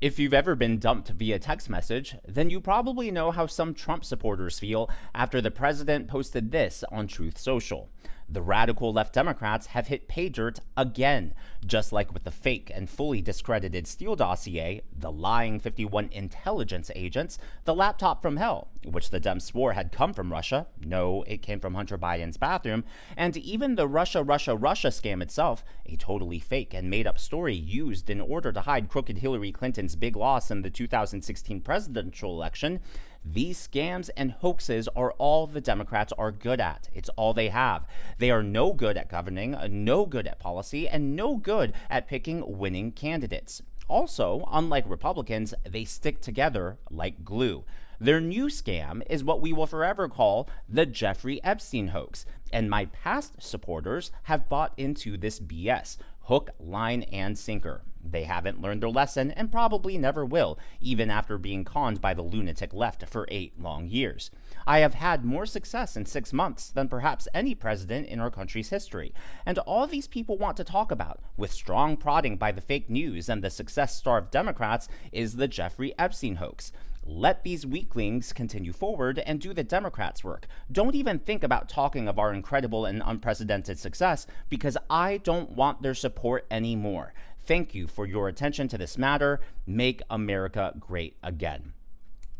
If you've ever been dumped via text message, then you probably know how some Trump supporters feel after the president posted this on Truth Social. The radical left Democrats have hit pay dirt again, just like with the fake and fully discredited Steele dossier, the lying 51 intelligence agents, the laptop from hell, which the Dems swore had come from Russia. No, it came from Hunter Biden's bathroom, and even the Russia scam itself, a totally fake and made up story used in order to hide crooked Hillary Clinton's big loss in the 2016 presidential election. These scams and hoaxes are all the Democrats are good at. It's all they have. They are no good at governing, no good at policy, and no good at picking winning candidates. Also, unlike Republicans, they stick together like glue. Their new scam is what we will forever call the Jeffrey Epstein hoax, and my past supporters have bought into this BS, hook, line, and sinker. They haven't learned their lesson and probably never will, even after being conned by the lunatic left for 8 long years. I have had more success in 6 months than perhaps any president in our country's history, and all these people want to talk about, with strong prodding by the fake news and the success-starved Democrats, is the Jeffrey Epstein hoax. Let these weaklings continue forward and do the Democrats' work. Don't even think about talking of our incredible and unprecedented success, because I don't want their support anymore. Thank you for your attention to this matter. Make America great again.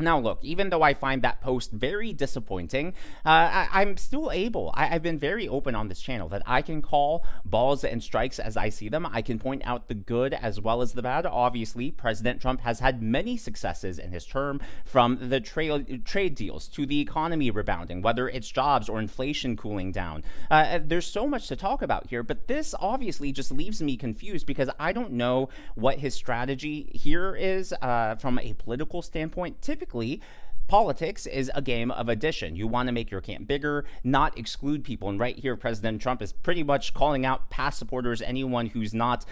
Now, look, even though I find that post very disappointing, I'm still able, I've been very open on this channel that I can call balls and strikes as I see them. I can point out the good as well as the bad. Obviously, President Trump has had many successes in his term, from the trade deals to the economy rebounding, whether it's jobs or inflation cooling down. There's so much to talk about here, but this obviously just leaves me confused because I don't know what his strategy here is from a political standpoint. Typically, politics is a game of addition. You want to make your camp bigger, not exclude people. And right here, President Trump is pretty much calling out past supporters, anyone who's not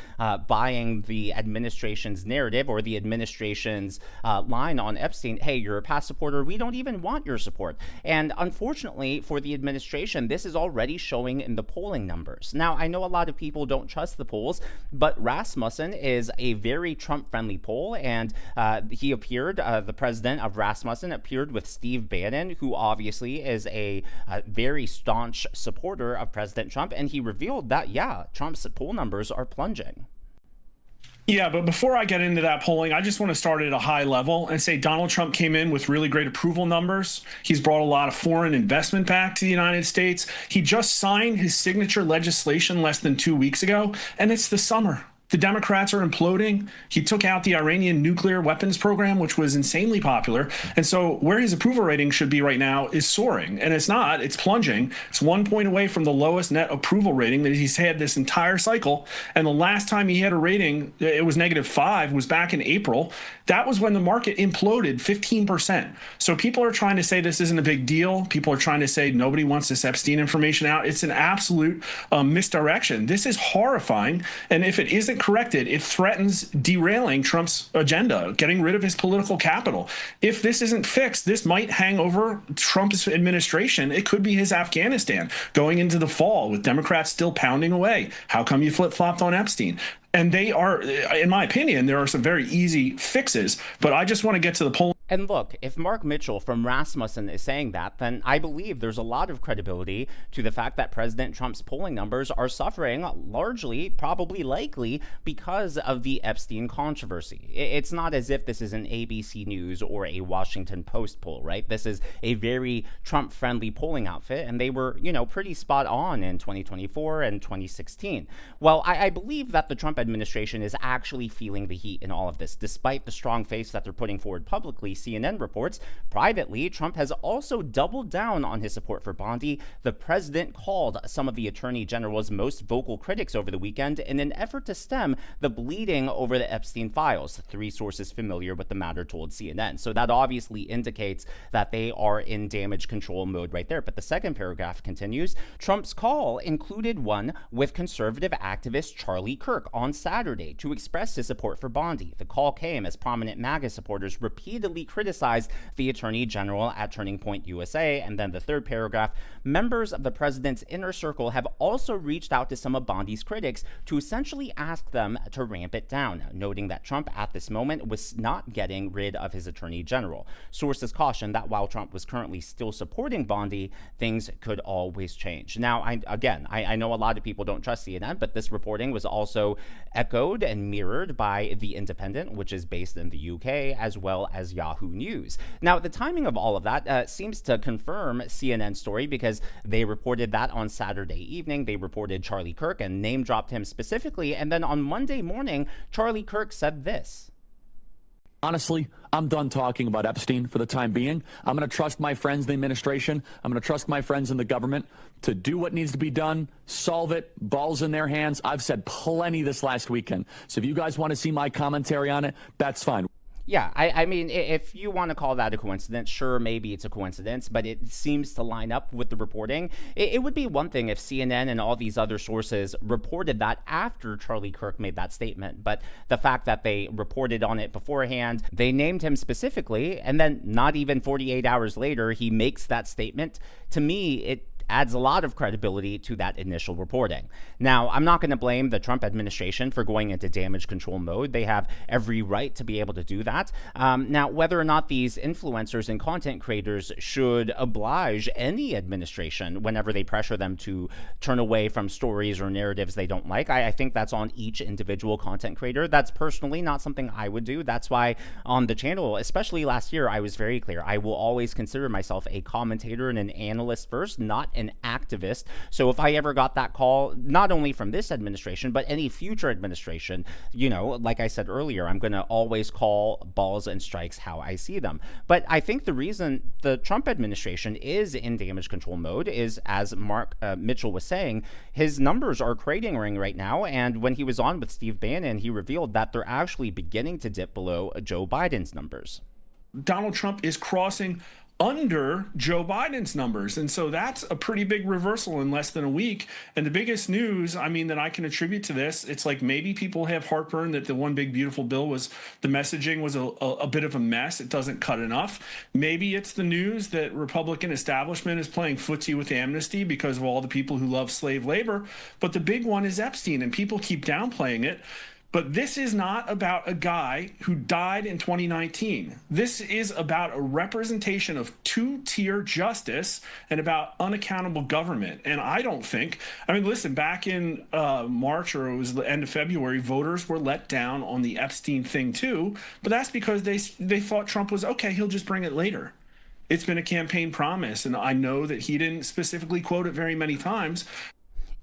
buying the administration's narrative or the administration's line on Epstein. Hey, you're a past supporter. We don't even want your support. And unfortunately for the administration, this is already showing in the polling numbers. Now, I know a lot of people don't trust the polls, but Rasmussen is a very Trump-friendly poll, and he appeared, the president of Rasmussen appeared with Steve Bannon, who obviously is a very staunch supporter of President Trump, and he revealed that, yeah, Trump's poll numbers are plunging. Yeah, but before I get into that polling, I just want to start at a high level and say Donald Trump came in with really great approval numbers. He's brought a lot of foreign investment back to the United States. He just signed his signature legislation less than 2 weeks ago, and it's the summer. The Democrats are imploding. He took out the Iranian nuclear weapons program, which was insanely popular. And so where his approval rating should be right now is soaring. And it's not. It's plunging. It's 1 point away from the lowest net approval rating that he's had this entire cycle. And the last time he had a rating, it was -5, was back in April. That was when the market imploded 15%. So people are trying to say this isn't a big deal. People are trying to say nobody wants this Epstein information out. It's an absolute misdirection. This is horrifying. And if it isn't corrected, it threatens derailing Trump's agenda, getting rid of his political capital. If this isn't fixed, this might hang over Trump's administration. It could be his Afghanistan going into the fall with Democrats still pounding away. How come you flip-flopped on Epstein? And they are, in my opinion, there are some very easy fixes, but I just want to get to the poll. And look, if Mark Mitchell from Rasmussen is saying that, then I believe there's a lot of credibility to the fact that President Trump's polling numbers are suffering largely, probably likely, because of the Epstein controversy. It's not as if this is an ABC News or a Washington Post poll, right? This is a very Trump-friendly polling outfit, and they were, you know, pretty spot on in 2024 and 2016. Well, I believe that the Trump administration is actually feeling the heat in all of this, despite the strong face that they're putting forward publicly. CNN reports, privately, Trump has also doubled down on his support for Bondi. The president called some of the attorney general's most vocal critics over the weekend in an effort to stem the bleeding over the Epstein files. 3 sources familiar with the matter told CNN. So that obviously indicates that they are in damage control mode right there. But the second paragraph continues, Trump's call included one with conservative activist Charlie Kirk on Saturday to express his support for Bondi. The call came as prominent MAGA supporters repeatedly criticized the Attorney General at Turning Point USA. And then the third paragraph, members of the president's inner circle have also reached out to some of Bondi's critics to essentially ask them to ramp it down, noting that Trump at this moment was not getting rid of his Attorney General. Sources caution that while Trump was currently still supporting Bondi, things could always change. Now, I know a lot of people don't trust CNN, but this reporting was also echoed and mirrored by The Independent, which is based in the UK, as well as Yahoo News. Now, the timing of all of that seems to confirm CNN's story, because they reported that on Saturday evening. They reported Charlie Kirk and name dropped him specifically. And then on Monday morning, Charlie Kirk said this. Honestly, I'm done talking about Epstein for the time being. I'm going to trust my friends in the administration. I'm going to trust my friends in the government to do what needs to be done, solve it, balls in their hands. I've said plenty this last weekend. So if you guys want to see my commentary on it, that's fine. Yeah, I mean, if you want to call that a coincidence, sure, maybe it's a coincidence, but it seems to line up with the reporting. It would be one thing if CNN and all these other sources reported that after Charlie Kirk made that statement, but the fact that they reported on it beforehand, they named him specifically, and then not even 48 hours later, he makes that statement. To me, it adds a lot of credibility to that initial reporting. Now, I'm not going to blame the Trump administration for going into damage control mode. They have every right to be able to do that. Now, whether or not these influencers and content creators should oblige any administration whenever they pressure them to turn away from stories or narratives they don't like, I think that's on each individual content creator. That's personally not something I would do. That's why on the channel, especially last year, I was very clear. I will always consider myself a commentator and an analyst first, not an activist. So if I ever got that call, not only from this administration, but any future administration, you know, like I said earlier, I'm going to always call balls and strikes how I see them. But I think the reason the Trump administration is in damage control mode is, as Mark Mitchell was saying, his numbers are cratering right now. And when he was on with Steve Bannon, he revealed that they're actually beginning to dip below Joe Biden's numbers. Donald Trump is crossing under Joe Biden's numbers. And so that's a pretty big reversal in less than a week. And the biggest news, I mean, that I can attribute to this, it's like maybe people have heartburn that the one big beautiful bill was, the messaging was a bit of a mess. It doesn't cut enough. Maybe it's the news that Republican establishment is playing footsie with amnesty because of all the people who love slave labor. But the big one is Epstein, and people keep downplaying it. But this is not about a guy who died in 2019. This is about a representation of two-tier justice and about unaccountable government. And I don't think, I mean, listen, back in March, or it was the end of February, voters were let down on the Epstein thing too. But that's because they thought Trump was, okay, he'll just bring it later. It's been a campaign promise. And I know that he didn't specifically quote it very many times.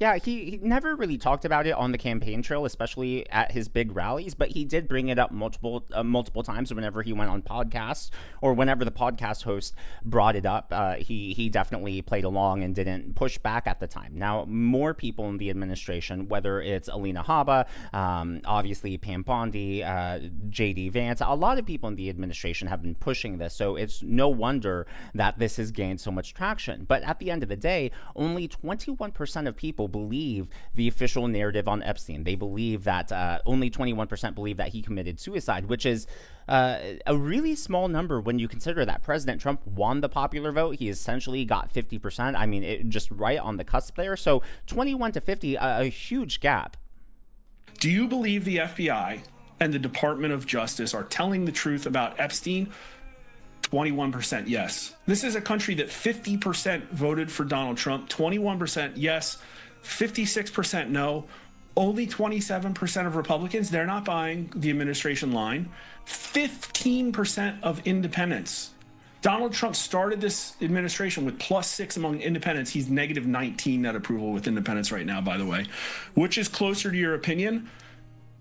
Yeah, he never really talked about it on the campaign trail, especially at his big rallies, but he did bring it up multiple times whenever he went on podcasts, or whenever the podcast host brought it up. He definitely played along and didn't push back at the time. Now, more people in the administration, whether it's Alina Habba, obviously Pam Bondi, J.D. Vance, a lot of people in the administration have been pushing this, so it's no wonder that this has gained so much traction. But at the end of the day, only 21% of people believe the official narrative on Epstein. They believe that only 21% believe that he committed suicide, which is a really small number when you consider that President Trump won the popular vote. He essentially got 50%. I mean, just right on the cusp there. So 21 to 50, a huge gap. Do you believe the FBI and the Department of Justice are telling the truth about Epstein? 21% yes. This is a country that 50% voted for Donald Trump, 21% yes, 56% no, only 27% of Republicans, they're not buying the administration line, 15% of independents. Donald Trump started this administration with +6 among independents. He's -19 net approval with independents right now, by the way. Which is closer to your opinion?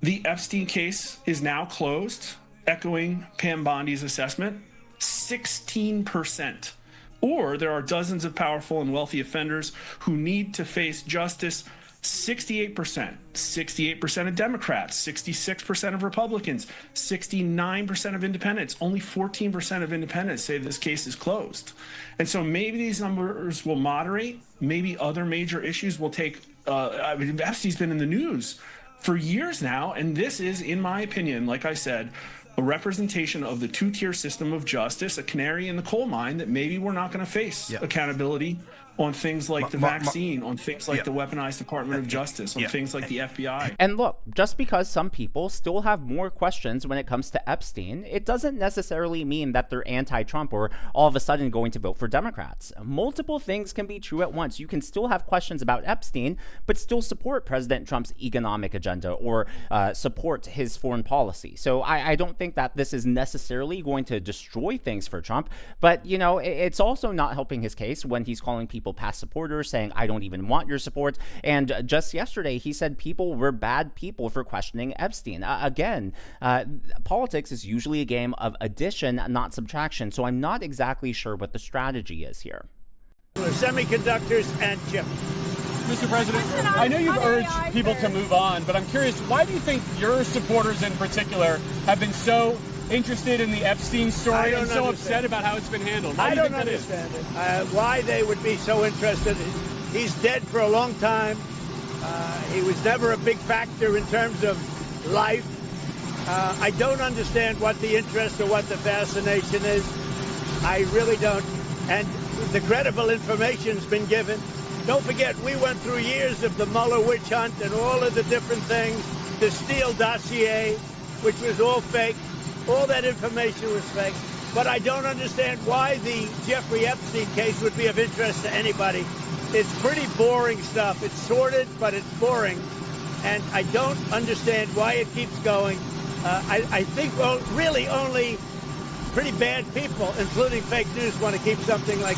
The Epstein case is now closed, echoing Pam Bondi's assessment. 16%. Or there are dozens of powerful and wealthy offenders who need to face justice. 68%. 68% of Democrats, 66% of Republicans, 69% of independents. Only 14% of independents say this case is closed. And so maybe these numbers will moderate. Maybe other major issues will take. I mean, Epstein's been in the news for years now, and this is, in my opinion, like I said, a representation of the two-tier system of justice, a canary in the coal mine that maybe we're not going to face accountability on things like the vaccine, on things like the weaponized Department of Justice, on things like the FBI. And look, just because some people still have more questions when it comes to Epstein, it doesn't necessarily mean that they're anti-Trump or all of a sudden going to vote for Democrats. Multiple things can be true at once. You can still have questions about Epstein, but still support President Trump's economic agenda or support his foreign policy. So I don't think that this is necessarily going to destroy things for Trump, but you know, it's also not helping his case when he's calling people past supporters, saying, I don't even want your support. And just yesterday, he said people were bad people for questioning Epstein. Again, politics is usually a game of addition, not subtraction. So I'm not exactly sure what the strategy is here. Semiconductors and chips. Mr. President, I know you've urged people to move on, but I'm curious, why do you think your supporters in particular have been so interested in the Epstein story and so upset about how it's been handled? I don't understand it. Why they would be so interested. He's dead for a long time. He was never a big factor in terms of life. I don't understand what the interest or what the fascination is. I really don't. And the credible information's been given. Don't forget, we went through years of the Mueller witch hunt and all of the different things, the Steele dossier, which was all fake. All that information was fake. But I don't understand why the Jeffrey Epstein case would be of interest to anybody. It's pretty boring stuff. It's sordid, but it's boring. And I don't understand why it keeps going. I think, well, really only pretty bad people, including fake news, want to keep something like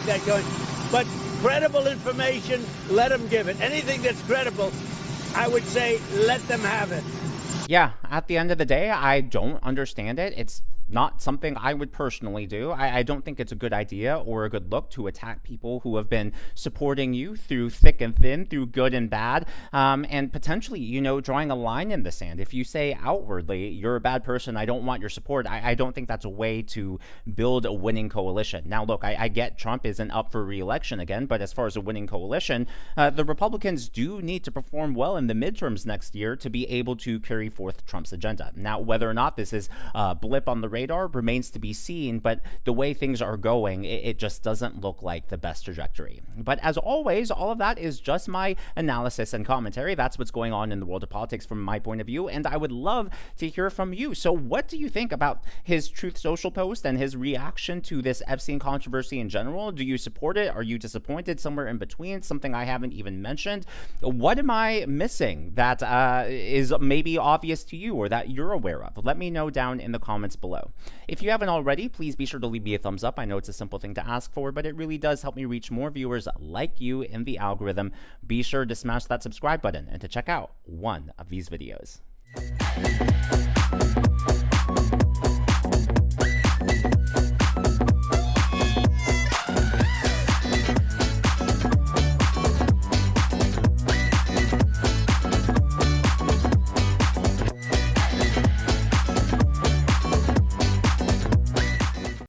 that going. But credible information, let them give it. Anything that's credible, I would say let them have it. Yeah, at the end of the day, I don't understand it. It's not something I would personally do. I don't think it's a good idea or a good look to attack people who have been supporting you through thick and thin, through good and bad, and potentially, you know, drawing a line in the sand. If you say outwardly, you're a bad person, I don't want your support, I don't think that's a way to build a winning coalition. Now, look, I get Trump isn't up for re-election again, but as far as a winning coalition, the Republicans do need to perform well in the midterms next year to be able to carry forth Trump's agenda. Now, whether or not this is a blip on the radar remains to be seen, but the way things are going, it just doesn't look like the best trajectory. But as always, all of that is just my analysis and commentary. That's what's going on in the world of politics from my point of view, and I would love to hear from you. So what do you think about his Truth Social post and his reaction to this Epstein controversy in general? Do you support it? Are you disappointed? Somewhere in between, something I haven't even mentioned? What am I missing that is maybe obvious to you or that you're aware of? Let me know down in the comments below. If you haven't already, please be sure to leave me a thumbs up. I know it's a simple thing to ask for, but it really does help me reach more viewers like you in the algorithm. Be sure to smash that subscribe button and to check out one of these videos.